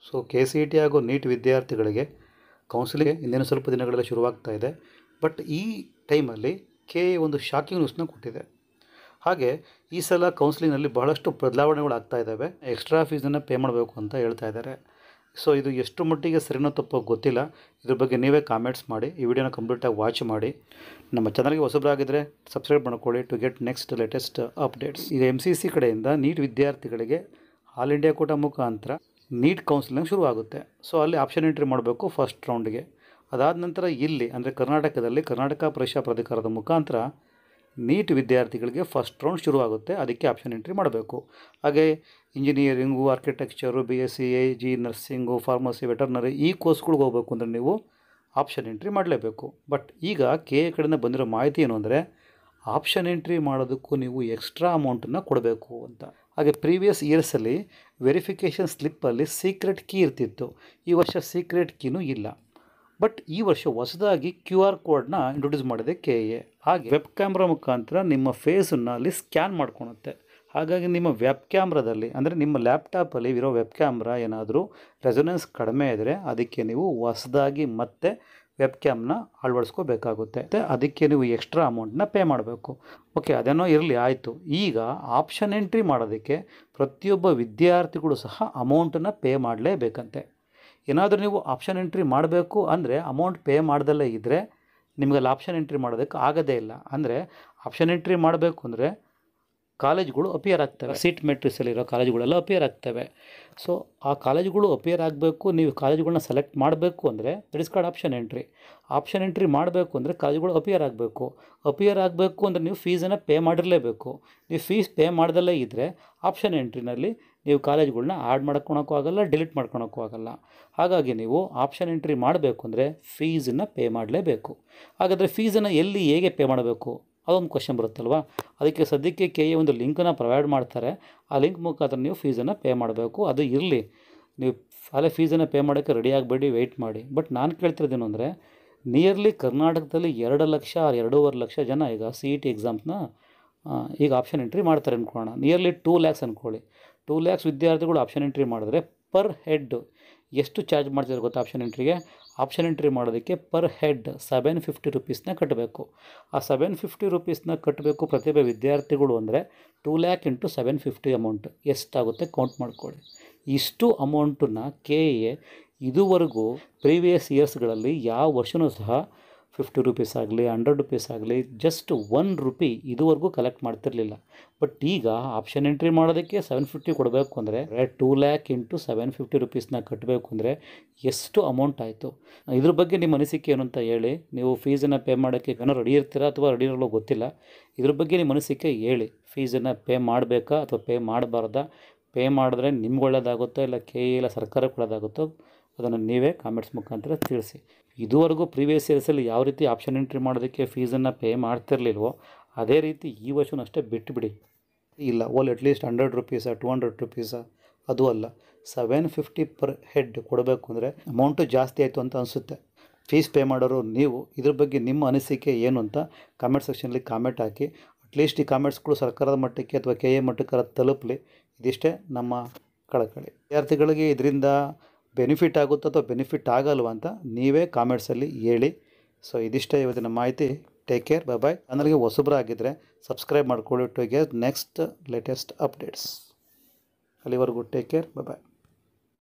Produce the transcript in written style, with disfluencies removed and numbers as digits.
So K C E T ಹಾಗೂ neat ವಿದ್ಯಾರ್ಥಿಗಳಿಗೆ counselling ಇನ್ನೇನು ಸ್ವಲ್ಪ ದಿನಗಳಲ್ಲಿ ಶುರುವಾಗ್ತಾ ಇದೆ. ಬಟ್ ಈ ಟೈಮಲ್ಲಿ ಕೆ ಎ ಒಂದು ಶಾಕಿಂಗ್ ನ್ಯೂಸ್ನ ಕೊಟ್ಟಿದೆ. ಹಾಗೆ ಈ ಸಲ ಕೌನ್ಸಿಲಿಂಗ್ನಲ್ಲಿ ಬಹಳಷ್ಟು ಬದಲಾವಣೆಗಳಾಗ್ತಾ ಇದ್ದಾವೆ. ಎಕ್ಸ್ಟ್ರಾ ಫೀಸನ್ನು ಪೇ ಮಾಡಬೇಕು ಅಂತ ಹೇಳ್ತಾ ಇದ್ದಾರೆ. ಸೊ ಇದು ಎಷ್ಟು ಮಟ್ಟಿಗೆ ಸರಿನೋ ತಪ್ಪೋ ಗೊತ್ತಿಲ್ಲ. ಇದ್ರ ಬಗ್ಗೆ ನೀವೇ ಕಾಮೆಂಟ್ಸ್ ಮಾಡಿ. ಈ ವಿಡಿಯೋನ ಕಂಪ್ಲೀಟಾಗಿ ವಾಚ್ ಮಾಡಿ. ನಮ್ಮ ಚಾನಲ್ಗೆ ಹೊಸಬರಾಗಿದ್ದರೆ ಸಬ್ಸ್ಕ್ರೈಬ್ ಮಾಡ್ಕೊಳ್ಳಿ to get next latest updates. ಈಗ MCC ಕಡೆಯಿಂದ ನೀಟ್ ವಿದ್ಯಾರ್ಥಿಗಳಿಗೆ ಆಲ್ ಇಂಡಿಯಾ ಕೋಟಾ ಮುಖಾಂತರ ನೀಟ್ ಕೌನ್ಸಿಲಿಂಗ್ ಶುರುವಾಗುತ್ತೆ. ಸೊ ಅಲ್ಲಿ ಆಪ್ಷನ್ ಎಂಟ್ರಿ ಮಾಡಬೇಕು ಫಸ್ಟ್ ರೌಂಡ್ಗೆ. ಅದಾದ ನಂತರ ಇಲ್ಲಿ ಅಂದರೆ ಕರ್ನಾಟಕದಲ್ಲಿ ಕರ್ನಾಟಕ ಪರೀಕ್ಷಾ ಪ್ರಾಧಿಕಾರದ ಮುಖಾಂತರ ನೀಟ್ ವಿದ್ಯಾರ್ಥಿಗಳಿಗೆ ಫಸ್ಟ್ ರೌಂಡ್ ಶುರುವಾಗುತ್ತೆ. ಅದಕ್ಕೆ ಆಪ್ಷನ್ ಎಂಟ್ರಿ ಮಾಡಬೇಕು. ಹಾಗೆ engineering, architecture, BSc, AG, nursing, pharmacy, veterinary ಈ ಕೋರ್ಸ್ಗಳಿಗೆ ಹೋಗಬೇಕು ಅಂದರೆ ನೀವು ಆಪ್ಷನ್ ಎಂಟ್ರಿ ಮಾಡಲೇಬೇಕು. ಬಟ್ ಈಗ ಕೆ ಎ ಕಡೆಯಿಂದ ಬಂದಿರೋ ಮಾಹಿತಿ ಏನು ಅಂದರೆ ಆಪ್ಷನ್ ಎಂಟ್ರಿ ಮಾಡೋದಕ್ಕೂ ನೀವು ಎಕ್ಸ್ಟ್ರಾ ಅಮೌಂಟನ್ನು ಕೊಡಬೇಕು ಅಂತ. ಹಾಗೆ ಪ್ರೀವಿಯಸ್ ಇಯರ್ಸಲ್ಲಿ ವೆರಿಫಿಕೇಷನ್ ಸ್ಲಿಪ್ಪಲ್ಲಿ ಸೀಕ್ರೆಟ್ ಕೀ ಇರ್ತಿತ್ತು. ಈ ವರ್ಷ ಸೀಕ್ರೆಟ್ ಕೀನೂ ಇಲ್ಲ. ಬಟ್ ಈ ವರ್ಷ ಹೊಸದಾಗಿ QR ಕೋಡ್ನ ಇಂಟ್ರೊಡ್ಯೂಸ್ ಮಾಡಿದೆ ಕೆ ಎ. ಹಾಗೆ ವೆಬ್ ಕ್ಯಾಮ್ರಾ ಮುಖಾಂತರ ನಿಮ್ಮ ಫೇಸನ್ನು ಅಲ್ಲಿ ಸ್ಕ್ಯಾನ್ ಮಾಡ್ಕೊಳುತ್ತೆ. ಹಾಗಾಗಿ ನಿಮ್ಮ ವೆಬ್ ಕ್ಯಾಮ್ರಾದಲ್ಲಿ ಅಂದರೆ ನಿಮ್ಮ ಲ್ಯಾಪ್ಟಾಪಲ್ಲಿ ಇರೋ ವೆಬ್ ಕ್ಯಾಮ್ರಾ ಏನಾದರೂ ರೆಸೊನೆನ್ಸ್ ಕಡಿಮೆ ಇದ್ದರೆ ಅದಕ್ಕೆ ನೀವು ಹೊಸದಾಗಿ ಮತ್ತೆ ವೆಬ್ ಕ್ಯಾಮ್ನ ಅಳವಡಿಸ್ಕೋಬೇಕಾಗುತ್ತೆ. ಅದಕ್ಕೆ ನೀವು ಎಕ್ಸ್ಟ್ರಾ ಅಮೌಂಟನ್ನ ಪೇ ಮಾಡಬೇಕು. ಓಕೆ, ಅದೇನೋ ಇರಲಿ, ಆಯಿತು. ಈಗ ಆಪ್ಷನ್ ಎಂಟ್ರಿ ಮಾಡೋದಕ್ಕೆ ಪ್ರತಿಯೊಬ್ಬ ವಿದ್ಯಾರ್ಥಿಗಳು ಸಹ ಅಮೌಂಟನ್ನು ಪೇ ಮಾಡಲೇಬೇಕಂತೆ. ಏನಾದರೂ ನೀವು ಆಪ್ಷನ್ ಎಂಟ್ರಿ ಮಾಡಬೇಕು ಅಂದರೆ ಅಮೌಂಟ್ ಪೇ ಮಾಡ್ದಲ್ಲೇ ಇದ್ದರೆ ನಿಮಗೆ ಅಲ್ಲಿ ಆಪ್ಷನ್ ಎಂಟ್ರಿ ಮಾಡೋದಕ್ಕೆ ಆಗೋದೇ ಇಲ್ಲ. ಅಂದರೆ ಆಪ್ಷನ್ ಎಂಟ್ರಿ ಮಾಡಬೇಕು ಅಂದರೆ ಕಾಲೇಜ್ಗಳು ಅಪಿಯರ್ ಆಗ್ತವೆ. ಸೀಟ್ ಮೆಟ್ರಿಕ್ಸಲ್ಲಿರೋ ಕಾಲೇಜುಗಳೆಲ್ಲ ಅಪಿಯರ್ ಆಗ್ತವೆ. ಸೊ ಆ ಕಾಲೇಜುಗಳು ಅಪಿಯರ್ ಆಗಬೇಕು. ನೀವು ಕಾಲೇಜುಗಳನ್ನ ಸೆಲೆಕ್ಟ್ ಮಾಡಬೇಕು ಅಂದರೆ that is called option entry. Option entry ಮಾಡಬೇಕು ಅಂದರೆ ಕಾಲೇಜುಗಳು ಅಪಿಯರ್ ಆಗಬೇಕು. ಅಪಿಯರ್ ಆಗಬೇಕು ಅಂದರೆ ನೀವು ಫೀಸನ್ನು ಪೇ ಮಾಡಿರಲೇಬೇಕು. ನೀವು ಫೀಸ್ ಪೇ ಮಾಡ್ದಲ್ಲೇ ಇದ್ದರೆ ಆಪ್ಷನ್ ಎಂಟ್ರಿನಲ್ಲಿ ನೀವು ಕಾಲೇಜುಗಳನ್ನ ಆ್ಯಡ್ ಮಾಡ್ಕೊಳಕ್ಕೂ ಆಗೋಲ್ಲ, ಡಿಲೀಟ್ ಮಾಡ್ಕೊಳಕ್ಕೂ ಆಗೋಲ್ಲ. ಹಾಗಾಗಿ ನೀವು ಆಪ್ಷನ್ ಎಂಟ್ರಿ ಮಾಡಬೇಕು ಅಂದರೆ ಫೀಸನ್ನು ಪೇ ಮಾಡಲೇಬೇಕು. ಹಾಗಾದರೆ ಫೀಸನ್ನು ಎಲ್ಲಿ ಹೇಗೆ ಪೇ ಮಾಡಬೇಕು ಅದೊಂದು ಕ್ವಶನ್ ಬರುತ್ತಲ್ವ. ಅದಕ್ಕೆ ಸದ್ಯಕ್ಕೆ ಕೆ ಎ ಒಂದು ಲಿಂಕನ್ನು ಪ್ರೊವೈಡ್ ಮಾಡ್ತಾರೆ. ಆ ಲಿಂಕ್ ಮುಖಾಂತರ ನೀವು ಫೀಸನ್ನು ಪೇ ಮಾಡಬೇಕು. ಅದು ಇರಲಿ, ನೀವು ಅಲ್ಲೇ ಫೀಸನ್ನು ಪೇ ಮಾಡೋಕ್ಕೆ ರೆಡಿ ಆಗಬೇಡಿ, ವೆಯ್ಟ್ ಮಾಡಿ. ಬಟ್ ನಾನು ಕೇಳ್ತಿರೋದೇನು ಅಂದರೆ ನಿಯರ್ಲಿ ಕರ್ನಾಟಕದಲ್ಲಿ 2 ಲಕ್ಷ 2.5 ಲಕ್ಷ ಜನ ಈಗ CET ಎಕ್ಸಾಮ್ಸ್ನ ಈಗ ಆಪ್ಷನ್ ಎಂಟ್ರಿ ಮಾಡ್ತಾರೆ ಅಂದ್ಕೊಳ್ಳೋಣ. ನಿಯರ್ಲಿ 2 ಲ್ಯಾಕ್ಸ್ ಅಂದ್ಕೊಳ್ಳಿ. 2 ಲ್ಯಾಕ್ಸ್ ವಿದ್ಯಾರ್ಥಿಗಳು ಆಪ್ಷನ್ ಎಂಟ್ರಿ ಮಾಡಿದ್ರೆ ಪರ್ ಹೆಡ್ ಎಷ್ಟು ಚಾರ್ಜ್ ಮಾಡ್ತಿದ್ದಾರೆ ಗೊತ್ತಾ ಆಪ್ಷನ್ ಎಂಟ್ರಿಗೆ? ಆಪ್ಷನ್ ಎಂಟ್ರಿ ಮಾಡೋದಕ್ಕೆ ಪರ್ ಹೆಡ್ 750 ರುಪೀಸ್ನ ಕಟ್ಟಬೇಕು. ಆ 750 ರುಪೀಸ್ನ ಕಟ್ಟಬೇಕು ಪ್ರತಿಯೊಬ್ಬ ವಿದ್ಯಾರ್ಥಿಗಳು ಅಂದರೆ 2 ಲ್ಯಾಕ್ ಇಂಟು 750 ಅಮೌಂಟ್ ಎಷ್ಟಾಗುತ್ತೆ ಕೌಂಟ್ ಮಾಡ್ಕೊಳ್ಳಿ. ಇಷ್ಟು ಅಮೌಂಟನ್ನು ಕೆ ಎ ಇದುವರೆಗೂ ಪ್ರೀವಿಯಸ್ ಇಯರ್ಸ್ಗಳಲ್ಲಿ ಯಾವ ವರ್ಷವೂ ಸಹ 50 ರುಪೀಸ್ ಆಗಲಿ 100 ರುಪೀಸ್ ಆಗಲಿ ಜಸ್ಟ್ 1 ರೂಪಿ ಇದುವರೆಗೂ ಕಲೆಕ್ಟ್ ಮಾಡ್ತಿರಲಿಲ್ಲ. ಬಟ್ ಈಗ ಆಪ್ಷನ್ ಎಂಟ್ರಿ ಮಾಡೋದಕ್ಕೆ 750 ಕೊಡಬೇಕು ಅಂದರೆ 2 ಲ್ಯಾಕ್ ಇಂಟು 750 ರುಪೀಸ್ನ ಕಟ್ಟಬೇಕು ಅಂದರೆ ಎಷ್ಟು ಅಮೌಂಟ್ ಆಯಿತು? ಇದ್ರ ಬಗ್ಗೆ ನಿಮ್ಮ ಅನಿಸಿಕೆ ಏನು ಅಂತ ಹೇಳಿ. ನೀವು ಫೀಸನ್ನು ಪೇ ಮಾಡೋಕ್ಕೆ ಏನೋ ರೆಡಿ ಇರ್ತೀರಾ ಅಥವಾ ರೆಡಿ ಇರಲ್ಲೋ ಗೊತ್ತಿಲ್ಲ. ಇದ್ರ ಬಗ್ಗೆ ನಿಮ್ಮ ಅನಿಸಿಕೆ ಹೇಳಿ. ಫೀಸನ್ನು ಪೇ ಮಾಡಬೇಕಾ ಅಥವಾ ಪೇ ಮಾಡಬಾರ್ದಾ? ಪೇ ಮಾಡಿದ್ರೆ ನಿಮ್ಗೆ ಒಳ್ಳೆಯದಾಗುತ್ತೋ ಇಲ್ಲ ಕೆ ಎ ಇಲ್ಲ ಸರ್ಕಾರಕ್ಕೆ ಒಳ್ಳೆಯದಾಗುತ್ತೋ ಅದನ್ನು ನೀವೇ ಕಾಮೆಂಟ್ಸ್ ಮುಖಾಂತರ ತಿಳಿಸಿ. ಇದುವರೆಗೂ ಪ್ರೀವಿಯಸ್ ಇಯರ್ಸಲ್ಲಿ ಯಾವ ರೀತಿ ಆಪ್ಷನ್ ಎಂಟ್ರಿ ಮಾಡೋದಕ್ಕೆ ಫೀಸನ್ನು ಪೇ ಮಾಡ್ತಿರ್ಲಿಲ್ವೋ ಅದೇ ರೀತಿ ಈ ವರ್ಷವೂ ಅಷ್ಟೇ ಬಿಟ್ಟುಬಿಡಿ. ಇಲ್ಲ ಅಟ್ಲೀಸ್ಟ್ 100 ರುಪೀಸಾ 200 ರುಪೀಸಾ ಅದು ಅಲ್ಲ, 750 ಪರ್ ಹೆಡ್ ಕೊಡಬೇಕು ಅಂದರೆ ಅಮೌಂಟು ಜಾಸ್ತಿ ಆಯಿತು ಅಂತ ಅನಿಸುತ್ತೆ. ಫೀಸ್ ಪೇ ಮಾಡೋರು ನೀವು. ಇದ್ರ ಬಗ್ಗೆ ನಿಮ್ಮ ಅನಿಸಿಕೆ ಏನು ಅಂತ ಕಾಮೆಂಟ್ ಸೆಕ್ಷನಲ್ಲಿ ಕಾಮೆಂಟ್ ಹಾಕಿ. ಅಟ್ಲೀಸ್ಟ್ ಈ ಕಾಮೆಂಟ್ಸ್ಗಳು ಸರ್ಕಾರದ ಮಟ್ಟಕ್ಕೆ ಅಥವಾ ಕೆ ಎ ಮಟ್ಟಕ್ಕೆ ತಲುಪಲಿ. ಇದಿಷ್ಟೇ ನಮ್ಮ ಕಳಕಳಿ. ವಿದ್ಯಾರ್ಥಿಗಳಿಗೆ ಇದರಿಂದ ಬೆನಿಫಿಟ್ ಆಗುತ್ತೋ ಅಥವಾ ಬೆನಿಫಿಟ್ ಆಗಲ್ವ ಅಂತ ನೀವೇ ಕಾಮೆಂಟ್ಸಲ್ಲಿ ಹೇಳಿ. ಸೊ ಇದಿಷ್ಟೇ ಇವತ್ತಿನ ಮಾಹಿತಿ. Take care, bye. ಚಾನಲ್ಗೆ ಹೊಸಬರಾಗಿದ್ದರೆ ಸಬ್ಸ್ಕ್ರೈಬ್ ಮಾಡ್ಕೊಳ್ಳಿ to get next latest updates. ಅಲ್ಲಿವರೆಗೂ ಟೇಕ್ ಕೇರ್, ಬಾಯ್.